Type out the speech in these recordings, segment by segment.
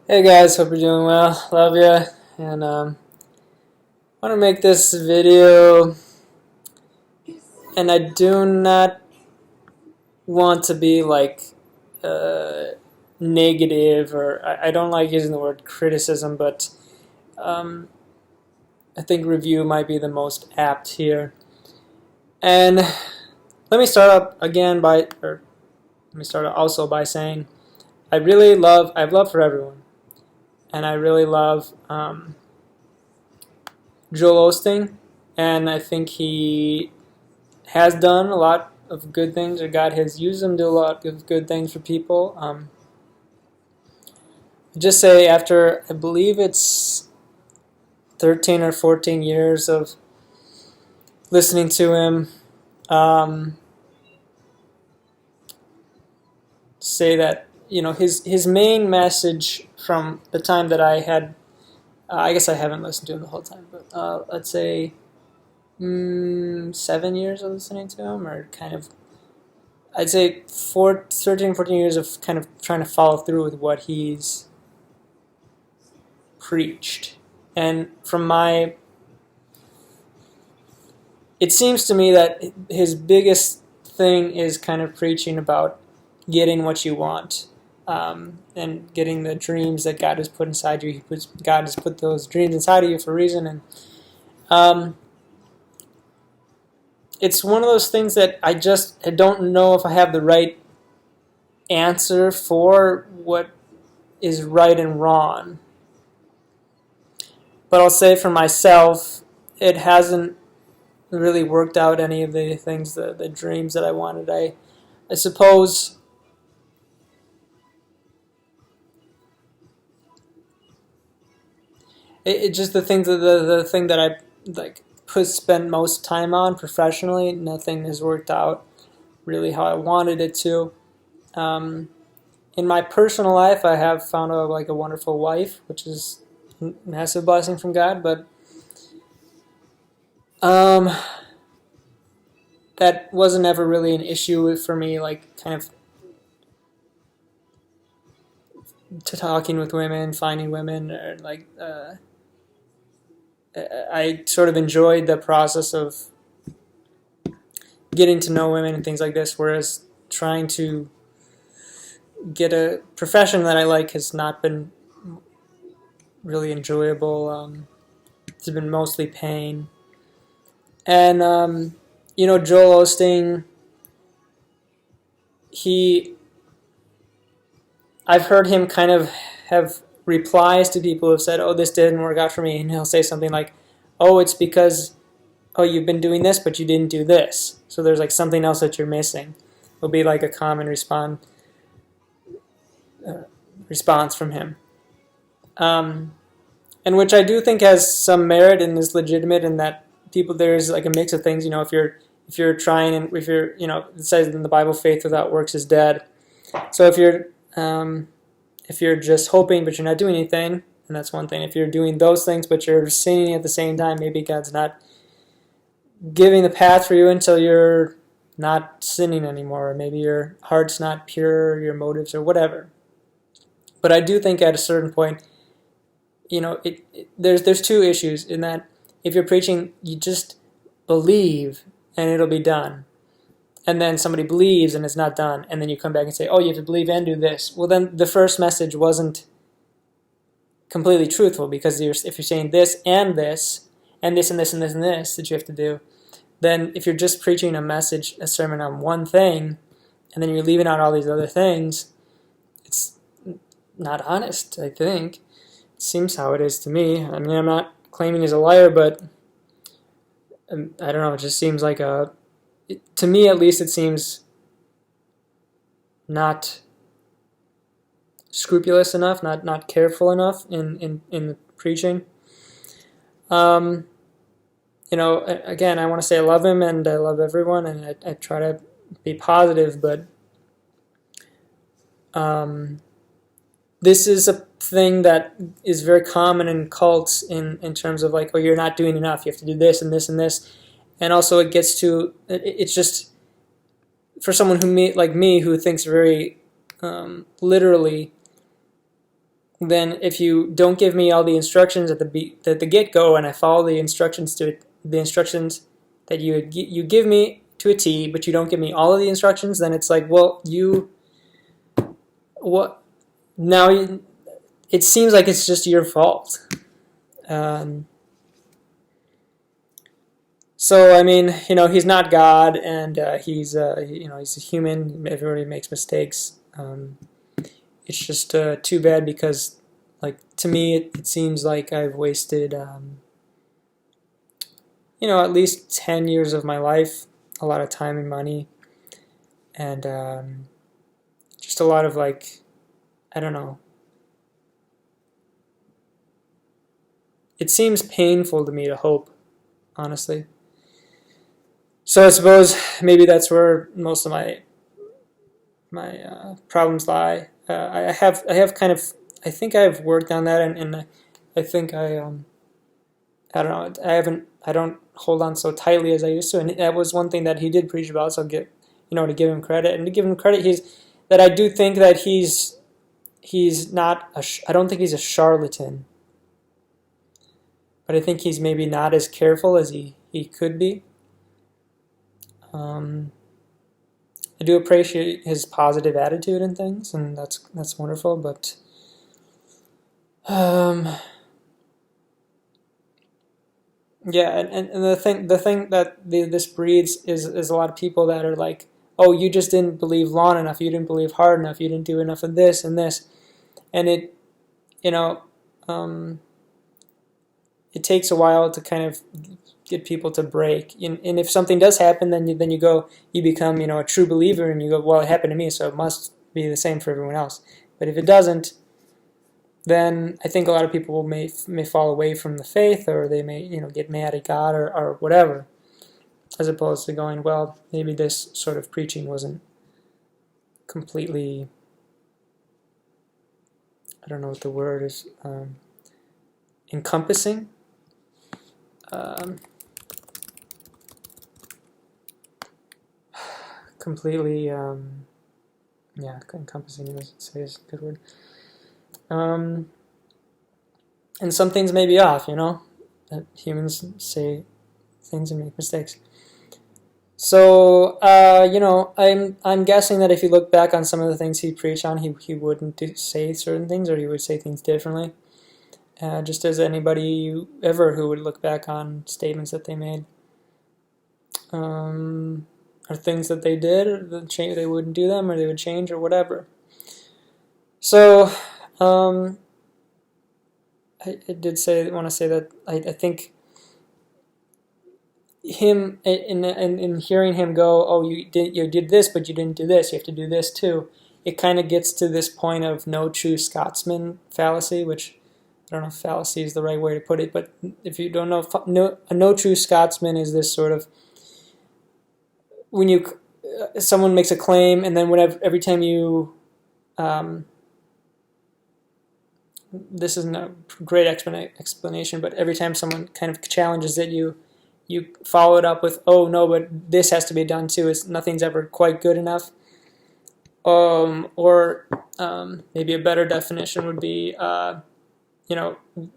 Hey guys, hope you're doing well. Love ya, and want to make this video, and I do not want to be like uh, negative, or I don't like using the word criticism, but um, I think review might be the most apt here. And let me start up again let me start also by saying I have love for everyone, and I really love Joel Osteen, and I think he has done a lot of good things, or God has used him to do a lot of good things for people. Just say after, I believe it's 13 or 14 years of listening to him, um, say that his main message from the time that I had, I guess I haven't listened to him the whole time, but let's say 7 years of listening to him, or kind of I'd say 13, 14 years of kind of trying to follow through with what he's preached. And it seems to me that his biggest thing is kind of preaching about getting what you want, and getting the dreams that God has put inside you. God has put those dreams inside of you for a reason, and um, it's one of those things that I don't know if I have the right answer for what is right and wrong. But I'll say for myself, it hasn't really worked out any of the things, the dreams that I wanted. I suppose it just the thing that I like spend most time on professionally. Nothing has worked out really how I wanted it to. Um, in my personal life, I have found a wonderful wife, which is a massive blessing from God. But um, that wasn't ever really an issue for me. Like kind of to talking with women, finding women, or I sort of enjoyed the process of getting to know women and things like this, whereas trying to get a profession that I like has not been really enjoyable. It's been mostly pain. And, Joel Osteen, he, I've heard him kind of have replies to people who have said, oh, this didn't work out for me. And he'll say something like, oh, it's because, oh, you've been doing this, but you didn't do this. So there's like something else that you're missing. Will be like a common response from him. And which I do think has some merit and is legitimate in that there's like a mix of things. If you're trying, and it says in the Bible, faith without works is dead. So if you're just hoping but you're not doing anything, and that's one thing. If you're doing those things but you're sinning at the same time, maybe God's not giving the path for you until you're not sinning anymore, or maybe your heart's not pure, your motives, or whatever. But I do think at a certain point, there's two issues in that. If you're preaching, you just believe and it'll be done. And then somebody believes and it's not done, and then you come back and say, oh, you have to believe and do this. Well, then the first message wasn't completely truthful, because if you're saying this and this and this and this and this and this that you have to do, then if you're just preaching a sermon on one thing, and then you're leaving out all these other things, it's not honest, I think. It seems how it is to me. I mean, I'm not claiming he's a liar, but I don't know, it just seems like to me at least, it seems not scrupulous enough, not careful enough in the preaching. Again, I want to say I love him and I love everyone, and I try to be positive, but this is a thing that is very common in cults in terms of like, oh, you're not doing enough, you have to do this and this and this. And also it's just, for someone like me who thinks very literally, then if you don't give me all the instructions at the get-go, and I follow the instructions that you give me to a T, but you don't give me all of the instructions, then it's like, well, what now? It seems like it's just your fault. So I mean, he's not God, and he's he's a human. Everybody makes mistakes. It's just too bad because, like, to me, it seems like I've wasted, at least 10 years of my life, a lot of time and money, and just a lot of, like, I don't know. It seems painful to me to hope, honestly. So I suppose maybe that's where most of my problems lie. I have kind of, I think I've worked on that, and I think I don't know, I don't hold on so tightly as I used to, and that was one thing that he did preach about. So to give him credit, I do think that he's not I don't think he's a charlatan, but I think he's maybe not as careful as he could be. I do appreciate his positive attitude and things, and that's wonderful. But yeah, and the thing that this breeds is a lot of people that are like, oh, you just didn't believe long enough, you didn't believe hard enough, you didn't do enough of this and this, and it takes a while to kind of get people to break. And if something does happen, then you become a true believer, and you go, well, it happened to me, so it must be the same for everyone else. But if it doesn't, then I think a lot of people may fall away from the faith, or they may get mad at God or whatever, as opposed to going, well, maybe this sort of preaching wasn't completely, I don't know what the word is, encompassing. Completely, encompassing, is a good word. And some things may be off, that humans say things and make mistakes. So, I'm guessing that if you look back on some of the things he preached on, he wouldn't say certain things, or he would say things differently. Just as anybody ever who would look back on statements that they made. Or things that they did, or they wouldn't do them, or they would change, or whatever. So, I did want to say that I think him in hearing him go, oh, you did this, but you didn't do this. You have to do this too. It kind of gets to this point of no true Scotsman fallacy, which I don't know if fallacy is the right way to put it, but if you don't know, a no true Scotsman is this sort of, when someone makes a claim, and then every time you, this isn't a great explanation, but every time someone kind of challenges it, you follow it up with, oh no, but this has to be done too. Nothing's ever quite good enough. Or maybe a better definition would be,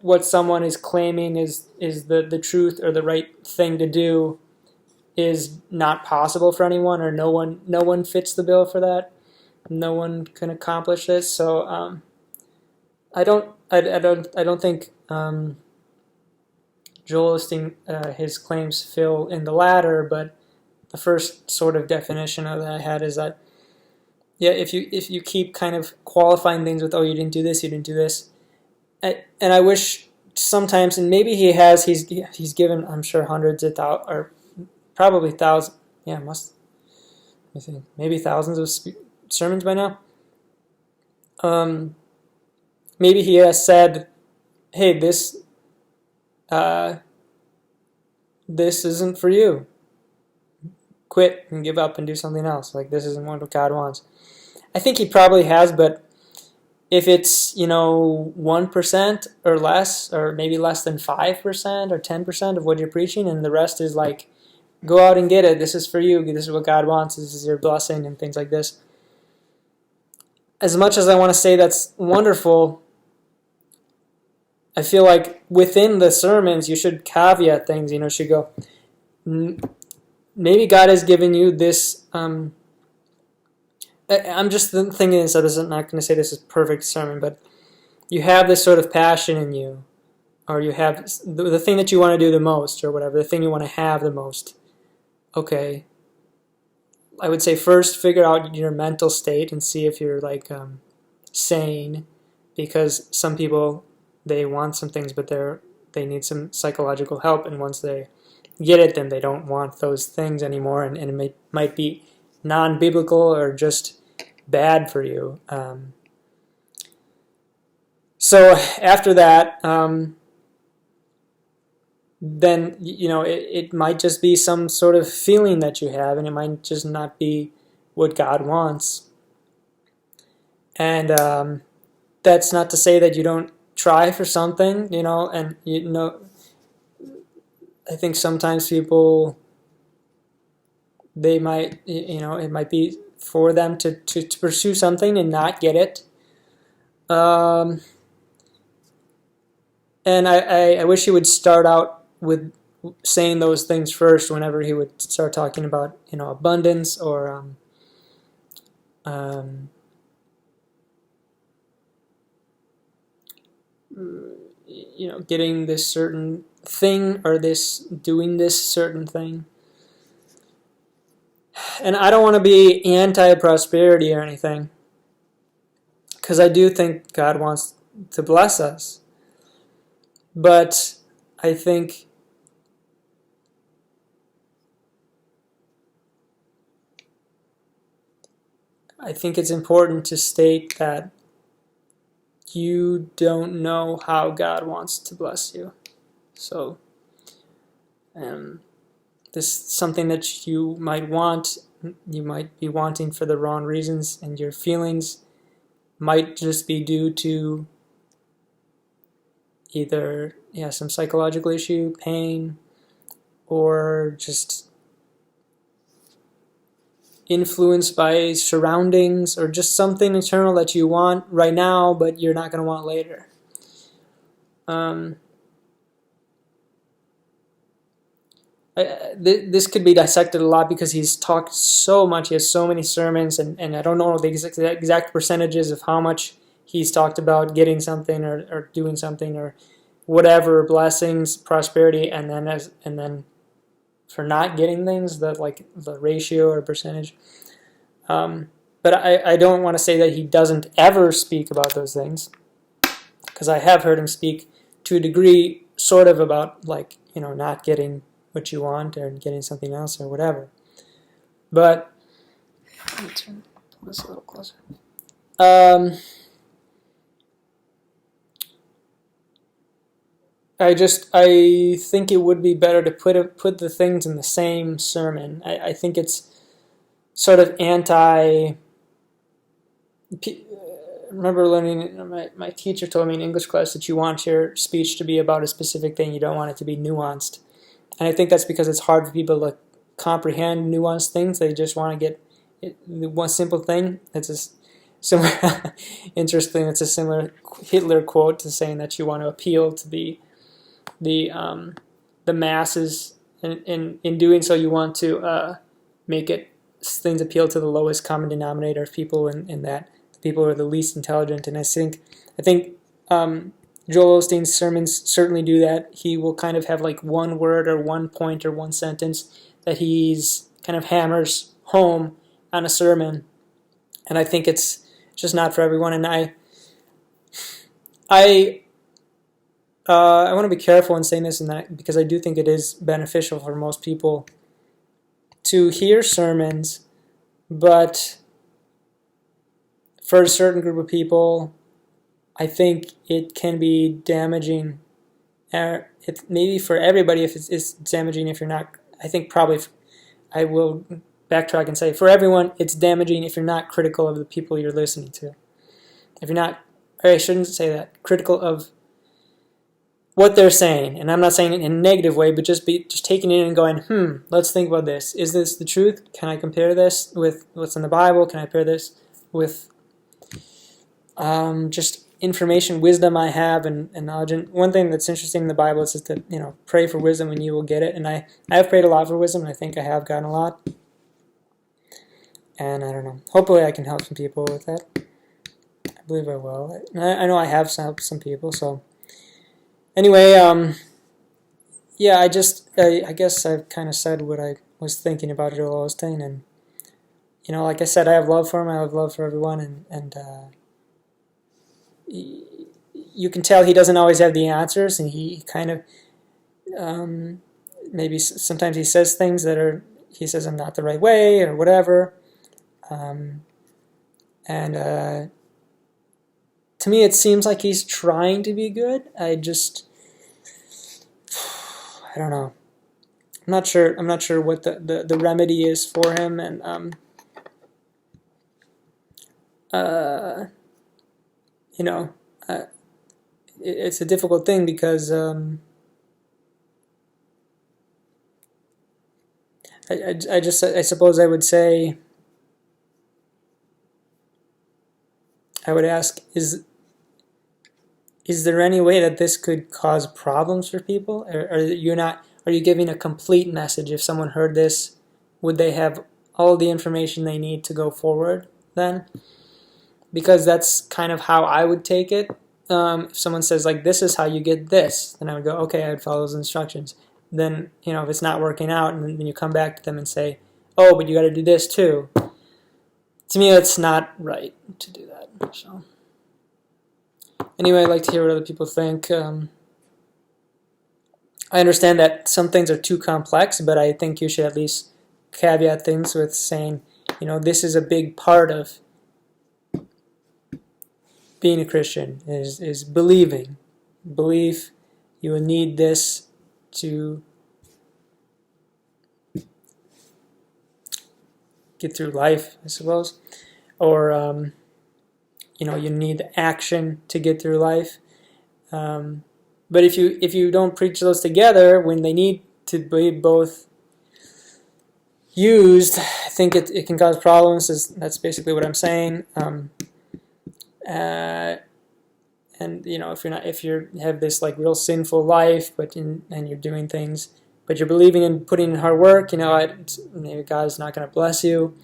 what someone is claiming is the truth or the right thing to do is not possible for anyone, or no one fits the bill for that. No one can accomplish this. So I don't think Joel Osteen, his claims fill in the latter, but the first sort of definition that I had is that, yeah, if you keep kind of qualifying things with, oh, you didn't do this, you didn't do this, and I wish sometimes, and maybe he's given, I'm sure, hundreds of thousands, or probably thousands, maybe thousands of sermons by now. Maybe he has said, hey, this isn't for you. Quit and give up and do something else. Like, this isn't what God wants. I think he probably has, but if it's 1% or less, or maybe less than 5% or 10% of what you're preaching, and the rest is like, go out and get it. This is for you. This is what God wants. This is your blessing and things like this. As much as I want to say that's wonderful, I feel like within the sermons you should caveat things. You should go, maybe God has given you this. I'm just thinking this. I was not going to say this is perfect sermon, but you have this sort of passion in you, or you have the thing that you want to do the most, or whatever, the thing you want to have the most. Okay, I would say first figure out your mental state and see if you're like sane, because some people, they want some things, but they need some psychological help, and once they get it, then they don't want those things anymore, and it might be non-biblical or just bad for you. So after that, then it might just be some sort of feeling that you have, and it might just not be what God wants. And that's not to say that you don't try for something, and I think sometimes people, they might, it might be for them to pursue something and not get it. And I wish he would start out with saying those things first whenever he would start talking about, abundance or getting this certain thing, or doing this certain thing. And I don't want to be anti-prosperity or anything, because I do think God wants to bless us. But I think it's important to state that you don't know how God wants to bless you. So this is something that you might want. You might be wanting for the wrong reasons, and your feelings might just be due to either some psychological issue, pain, or just influenced by surroundings, or just something internal that you want right now but you're not going to want later. This could be dissected a lot because he's talked so much. He has so many sermons, and I don't know the exact percentages of how much he's talked about getting something or doing something or whatever, blessings, prosperity, and then for not getting things, the ratio or percentage. But I don't want to say that he doesn't ever speak about those things, because I have heard him speak to a degree sort of about not getting what you want or getting something else or whatever. But let me turn this a little closer. I think it would be better to put the things in the same sermon. I think it's sort of anti. I remember learning, my teacher told me in English class that you want your speech to be about a specific thing. You don't want it to be nuanced. And I think that's because it's hard for people to comprehend nuanced things. They just want to get one simple thing. It's a similar, interesting. It's a similar Hitler quote to saying that you want to appeal to the masses, and in doing so, you want to make things appeal to the lowest common denominator of people, and that the people who are the least intelligent. And I think Joel Osteen's sermons certainly do that. He will kind of have one word or one point or one sentence that he's kind of hammers home on a sermon, and I think it's just not for everyone. And I want to be careful in saying this and that, because I do think it is beneficial for most people to hear sermons, but for a certain group of people, I think it can be damaging. Maybe for everybody, if it's damaging if you're not. I think probably I will backtrack and say for everyone, it's damaging if you're not critical of the people you're listening to. If you're not, or I shouldn't say that, critical of what they're saying, and I'm not saying it in a negative way, but just taking it in and going, let's think about this. Is this the truth? Can I compare this with what's in the Bible? Can I compare this with just information, wisdom I have, and knowledge. And one thing that's interesting in the Bible is just to pray for wisdom and you will get it. And I have prayed a lot for wisdom, and I think I have gotten a lot. And I don't know. Hopefully I can help some people with that. I believe I will. I know I have helped some people. So anyway, yeah, I guess I've kind of said what I was thinking about Joel Osteen, and like I said, I have love for him. I have love for everyone, and you can tell he doesn't always have the answers, and he kind of maybe sometimes he says things he says I'm not the right way or whatever, and to me it seems like he's trying to be good. I don't know. I'm not sure what the remedy is for him, and it's a difficult thing because I suppose I would say, I would ask, is there any way that this could cause problems for people? Are you giving a complete message? If someone heard this, would they have all the information they need to go forward then? Because that's kind of how I would take it. If someone says, like, this is how you get this, then I would go, okay, I would follow those instructions. Then, if it's not working out, and then you come back to them and say, oh, but you got to do this too. To me, that's not right to do that. So, anyway, I'd like to hear what other people think. I understand that some things are too complex, but I think you should at least caveat things with saying, this is a big part of being a Christian, is believing. Belief, you will need this to get through life, I suppose. Or, you need action to get through life. But if you don't preach those together, when they need to be both used, I think it can cause problems. That's basically what I'm saying. And if you have this like real sinful life, and you're doing things, but you're believing in putting in hard work, maybe God's not going to bless you,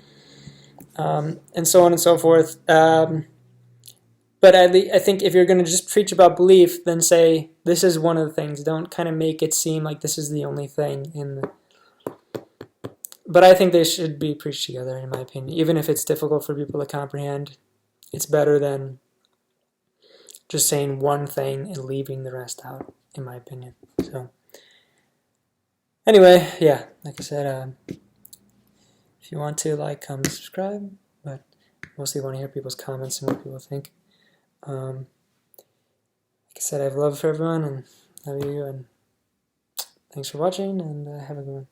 and so on and so forth. But I think if you're going to just preach about belief, then say this is one of the things. Don't kind of make it seem like this is the only thing. But I think they should be preached together, in my opinion. Even if it's difficult for people to comprehend, it's better than just saying one thing and leaving the rest out, in my opinion. So, anyway, yeah, like I said, if you want to like, comment, subscribe, but mostly want to hear people's comments and what people think. Like I said, I have love for everyone and love you, and thanks for watching, and have a good one.